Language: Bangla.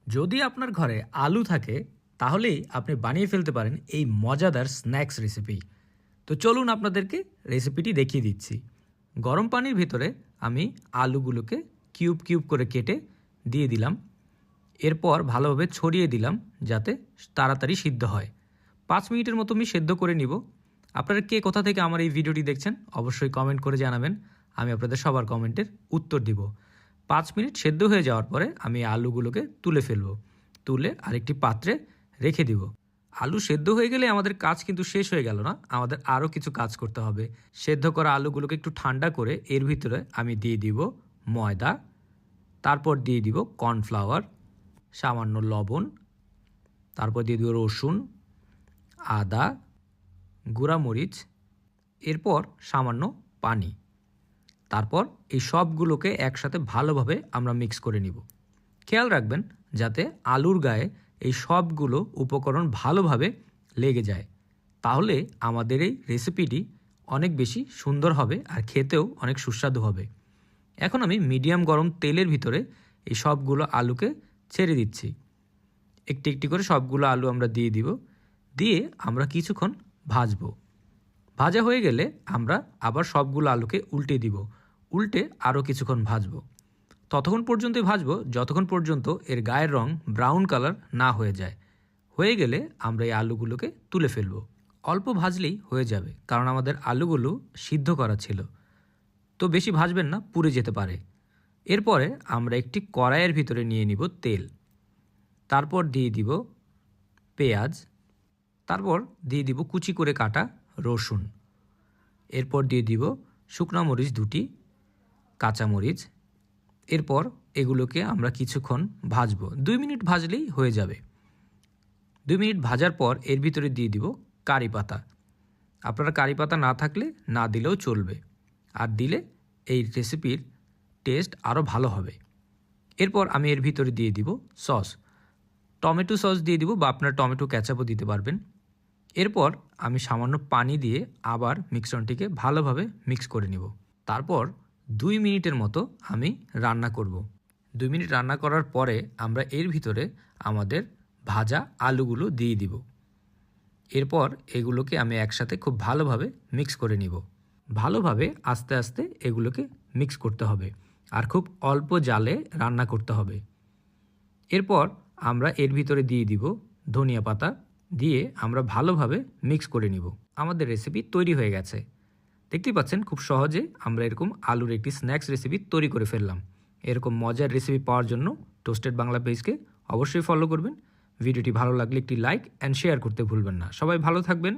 যদি আপনার ঘরে আলু থাকে তাহলেই আপনি বানিয়ে ফেলতে পারেন এই মজাদার স্ন্যাক্স রেসিপি। তো চলুন আপনাদেরকে রেসিপিটি দেখিয়ে দিচ্ছি। গরম পানির ভিতরে আমি আলুগুলোকে কিউব কিউব করে কেটে দিয়ে দিলাম। এরপর ভালোভাবে ছড়িয়ে দিলাম যাতে তাড়াতাড়ি সিদ্ধ হয়। 5 মিনিটের মতো আমি সেদ্ধ করে নিব। আপনারা কে কোথা থেকে আমার এই ভিডিওটি দেখছেন অবশ্যই কমেন্ট করে জানাবেন, আমি আপনাদের সবার কমেন্টের উত্তর দিব। 5 মিনিট সেদ্ধ হয়ে যাওয়ার পরে আমি আলুগুলোকে তুলে ফেলব। তুলে আরেকটি পাত্রে রেখে দিব। আলু সেদ্ধ হয়ে গেলে আমাদের কাজ কিন্তু শেষ হয়ে গেল না, আমাদের আরও কিছু কাজ করতে হবে। সেদ্ধ করা আলুগুলোকে একটু ঠান্ডা করে এর ভিতরে আমি দিয়ে দিব ময়দা, তারপর দিয়ে দিব কর্নফ্লাওয়ার, সামান্য লবণ, তারপর দিয়ে দিব রসুন, আদা, গুঁড়ামরিচ, এরপর সামান্য পানি। তারপর এই সবগুলোকে একসাথে ভালোভাবে আমরা মিক্স করে নিব। খেয়াল রাখবেন যাতে আলুর গায়ে এই সবগুলো উপকরণ ভালোভাবে লেগে যায়, তাহলে আমাদের এই রেসিপিটি অনেক বেশি সুন্দর হবে আর খেতেও অনেক সুস্বাদু হবে। এখন আমি মিডিয়াম গরম তেলের ভিতরে এই সবগুলো আলুকে ছেড়ে দিচ্ছি। একটি একটি করে সবগুলো আলু আমরা দিয়ে দিব। দিয়ে আমরা কিছুক্ষণ ভাজবো। ভাজা হয়ে গেলে আমরা আবার সবগুলো আলুকে উল্টে দিব। উল্টে আরও কিছুক্ষণ ভাজবো। ততক্ষণ পর্যন্তই ভাজবো যতক্ষণ পর্যন্ত এর গায়ের রং ব্রাউন কালার না হয়ে যায়। হয়ে গেলে আমরা এই আলুগুলোকে তুলে ফেলবো। অল্প ভাজলেই হয়ে যাবে, কারণ আমাদের আলুগুলো সিদ্ধ করা ছিল। তো বেশি ভাজবেন না, পুড়ে যেতে পারে। এরপরে আমরা একটি কড়াইয়ের ভিতরে নিয়ে নিব তেল। তারপর দিয়ে দিব পেঁয়াজ, তারপর দিয়ে দিব কুচি করে কাটা রসুন, এরপর দিয়ে দিব শুকনো মরিচ 2টি, কাঁচামরিচ। এরপর এগুলোকে আমরা কিছুক্ষণ ভাজবো। 2 মিনিট ভাজলেই হয়ে যাবে। 2 মিনিট ভাজার পর এর ভিতরে দিয়ে দিব কারি পাতা। আপনারা কারি পাতা না থাকলে না দিলেও চলবে, আর দিলে এই রেসিপির টেস্ট আরও ভালো হবে। এরপর আমি এর ভিতরে দিয়ে দিব সস, টমেটো সস দিয়ে দিব, বা আপনারা টমেটো কেচাপও দিতে পারবেন। এরপর আমি সামান্য পানি দিয়ে আবার মিশ্রণটিকে ভালোভাবে মিক্স করে নিব। তারপর 2 মিনিটের মতো আমি রান্না করব। 2 মিনিট রান্না করার পরে আমরা এর ভিতরে আমাদের ভাজা আলুগুলো দিয়ে দিব। এরপর এগুলোকে আমি একসাথে খুব ভালোভাবে মিক্স করে নিব। ভালোভাবে আস্তে আস্তে এগুলোকে মিক্স করতে হবে, আর খুব অল্প জালে রান্না করতে হবে। এরপর আমরা এর ভিতরে দিয়ে দিব ধনিয়া পাতা, দিয়ে আমরা ভালোভাবে মিক্স করে নিব। আমাদের রেসিপি তৈরি হয়ে গেছে। দেখতেই পাচ্ছেন খুব সহজে আমরা এরকম আলুর একটি স্ন্যাক্স রেসিপি তৈরি করে ফেললাম। এরকম মজার রেসিপি পাওয়ার জন্য টোস্টেড বাংলা পেজকে অবশ্যই ফলো করবেন। ভিডিওটি ভালো লাগলে একটি লাইক অ্যান্ড শেয়ার করতে ভুলবেন না। সবাই ভালো থাকবেন।